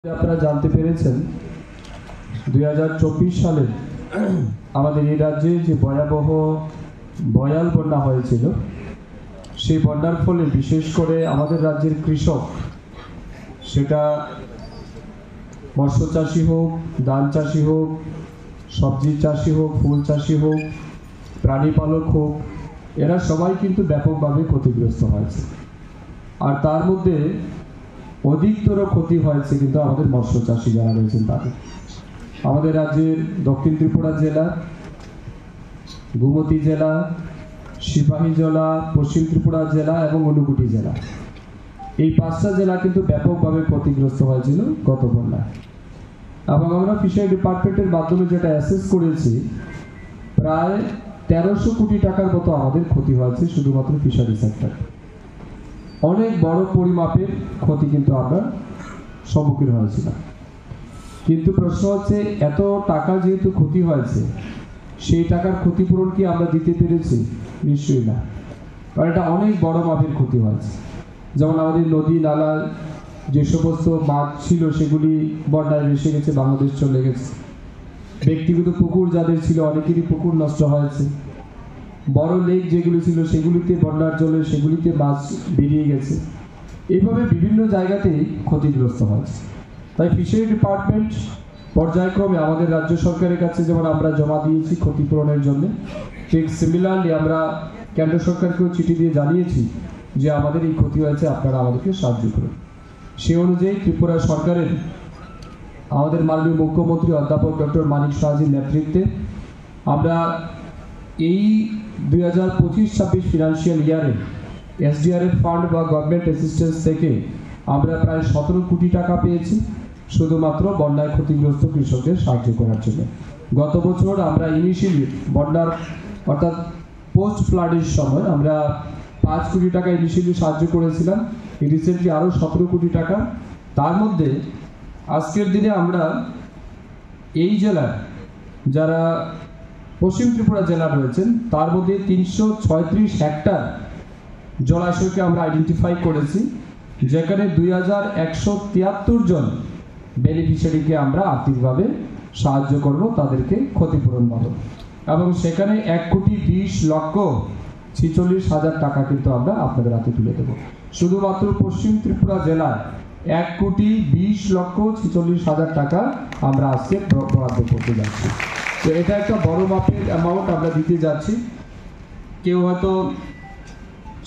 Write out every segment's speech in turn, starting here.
আপনারা জানতে পেরেছেন 2024 সালে আমাদের এই রাজ্যে যে ভয়াবহ ভয়াল বন্যা হয়েছিল, সেই বন্যার ফলে বিশেষ করে আমাদের রাজ্যের কৃষক, সেটা মৎস্য চাষি হোক, ধান চাষি হোক, সবজি চাষি হোক, ফুল চাষি হোক, প্রাণী পালক হোক, এরা সবাই কিন্তু ব্যাপকভাবে ক্ষতিগ্রস্ত হয়েছে। আর তার মধ্যে অধিকতর ক্ষতি হয়েছে কিন্তু আমাদের মৎস্য চাষি যারা রয়েছেন তাদের। আমাদের রাজ্যের দক্ষিণ ত্রিপুরা জেলা, গোমতী জেলা, সিপাহী জেলা, পশ্চিম ত্রিপুরা জেলা এবং ঊনকোটি জেলা, এই 5টা জেলা কিন্তু ব্যাপকভাবে ক্ষতিগ্রস্ত হয়েছিল গত বন্যায়। এবং আমরা ফিশারি ডিপার্টমেন্টের মাধ্যমে যেটা অ্যাসেস করেছি, প্রায় 1300 কোটি টাকার মতো আমাদের ক্ষতি হয়েছে শুধুমাত্র ফিশারি সেক্টর। অনেক বড় পরিমাপের ক্ষতি কিন্তু আমরা সম্মুখীন হয়েছিলাম। কিন্তু প্রশ্ন হচ্ছে, এত টাকা যেহেতু ক্ষতি হয়েছে, সেই টাকার ক্ষতিপূরণ কি আমরা দিতে পেরেছি? নিশ্চয়ই না, কারণ এটা অনেক বড় মাপের ক্ষতি হয়েছে। যেমন আমাদের নদী নালা যে সমস্ত মাছ ছিল, সেগুলি বন্যায় ভেসে গেছে, বাংলাদেশ চলে গেছে। ব্যক্তিগত পুকুর যাদের ছিল, অনেকেরই পুকুর নষ্ট হয়েছে। বড় লেক যেগুলি ছিল, সেগুলিতে বন্যার জলে সেগুলিতে মাছ বেরিয়ে গেছে। এইভাবে বিভিন্ন জায়গাতেই ক্ষতিগ্রস্ত হয়েছে। তাই ফিশারি ডিপার্টমেন্ট পর্যায়ক্রমে আমাদের রাজ্য সরকারের কাছে যেমন আমরা জমা দিয়েছি ক্ষতিপূরণের জন্য, ঠিক সিমিলারলি আমরা কেন্দ্র সরকারকেও চিঠি দিয়ে জানিয়েছি যে আমাদের এই ক্ষতি হয়েছে, আপনারা আমাদেরকে সাহায্য করুন। সে অনুযায়ী ত্রিপুরা সরকারের আমাদের মাননীয় মুখ্যমন্ত্রী অধ্যাপক ডক্টর মানিক সাহাজির নেতৃত্বে আমরা এই 2025-26 ফিনান্সিয়াল ইয়ারে এসডিআরএফ ফান্ড বা গভর্নমেন্ট অ্যাসিস্ট্যান্স থেকে আমরা প্রায় 17 কোটি টাকা পেয়েছি শুধুমাত্র বন্যায় ক্ষতিগ্রস্ত কৃষকদের সাহায্য করার জন্য। গত বছর আমরা ইনিশিয়ালি বন্যার অর্থাৎ পোস্ট ফ্লাডের সময় আমরা 5 কোটি টাকা ইনিশিয়ালি সাহায্য করেছিলাম, রিসেন্টলি আরও 17 কোটি টাকা। তার মধ্যে আজকের দিনে আমরা এই জেলার যারা পশ্চিম ত্রিপুরা জেলা রয়েছেন, তার মধ্যে 336 হেক্টর জলাশয়কে আমরা আইডেন্টিফাই করেছি, যেখানে 2173 জন বেনিফিশিয়ারিকে আমরা আর্থিকভাবে সাহায্য করব, তাদেরকে ক্ষতিপূরণ পাবো। এবং সেখানে 1,20,46,000 টাকা কিন্তু আমরা আপনাদের হাতে তুলে দেবো। শুধুমাত্র পশ্চিম ত্রিপুরা জেলায় 1,20,46,000 টাকা আমরা আজকে বরাদ্দ করতে যাচ্ছি। তো এটা একটা বড় মাপের অ্যামাউন্ট আমরা দিতে যাচ্ছি। কেউ হয়তো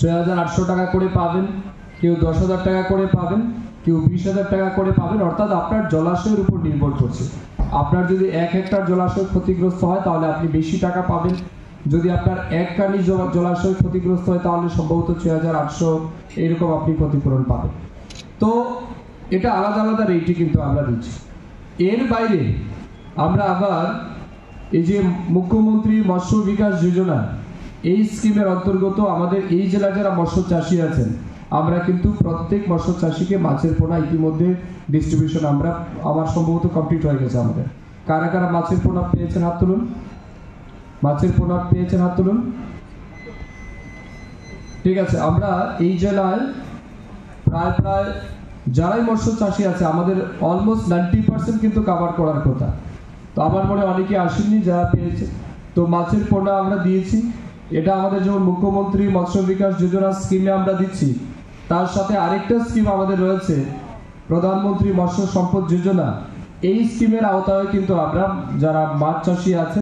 6,800 টাকা করে পাবেন, কেউ 10,000 টাকা করে পাবেন, কেউ 20,000 টাকা করে পাবেন। অর্থাৎ আপনার জলাশয়ের উপর নির্ভর করছে। আপনার যদি 1 হেক্টর জলাশয় ক্ষতিগ্রস্ত হয় তাহলে আপনি বেশি টাকা পাবেন। যদি আপনার 1 কানি জলাশয় ক্ষতিগ্রস্ত হয় তাহলে সম্ভবত 6,800 এরকম আপনি ক্ষতিপূরণ পাবেন। তো এটা আলাদা আলাদা রেটে কিন্তু আমরা দিচ্ছি। এর বাইরে আমরা আবার এই যে মুখ্যমন্ত্রী মৎস্য বিকাশ যোজনা, এই স্কিমের অন্তর্গত আমাদের এই জেলার যারা মৎস্য চাষি আছেন, আমরা কিন্তু প্রত্যেক মৎস্য চাষিকে মাছের পোনা ইতিমধ্যে ডিস্ট্রিবিউশন আমার সম্ভবত কমপ্লিট হয়ে গেছে। আমাদের কারা কারা মাছের পোনা পেয়েছেন হাত তুলুন। মাছের পোনা পেয়েছেন হাত তুলুন। ঠিক আছে, আমরা এই জেলায় প্রায় যারাই মৎস্য চাষি আছে, আমাদের অলমোস্ট 90% কিন্তু কাভার করার কথা। তো আমার মনে অনেকে আসেননি যারা পেয়েছে। তো মাছের পোনা আমরা দিয়েছি। এটা আমাদের যেমন মুখ্যমন্ত্রী মৎস্য বিকাশ যোজনা স্কিমে আমরা দিচ্ছি, তার সাথে আরেকটা স্কিম আমাদের রয়েছে প্রধানমন্ত্রী মৎস্য সম্পদ যোজনা। এই স্কিমের আওতায় কিন্তু আমরা যারা মাছ চাষি আছে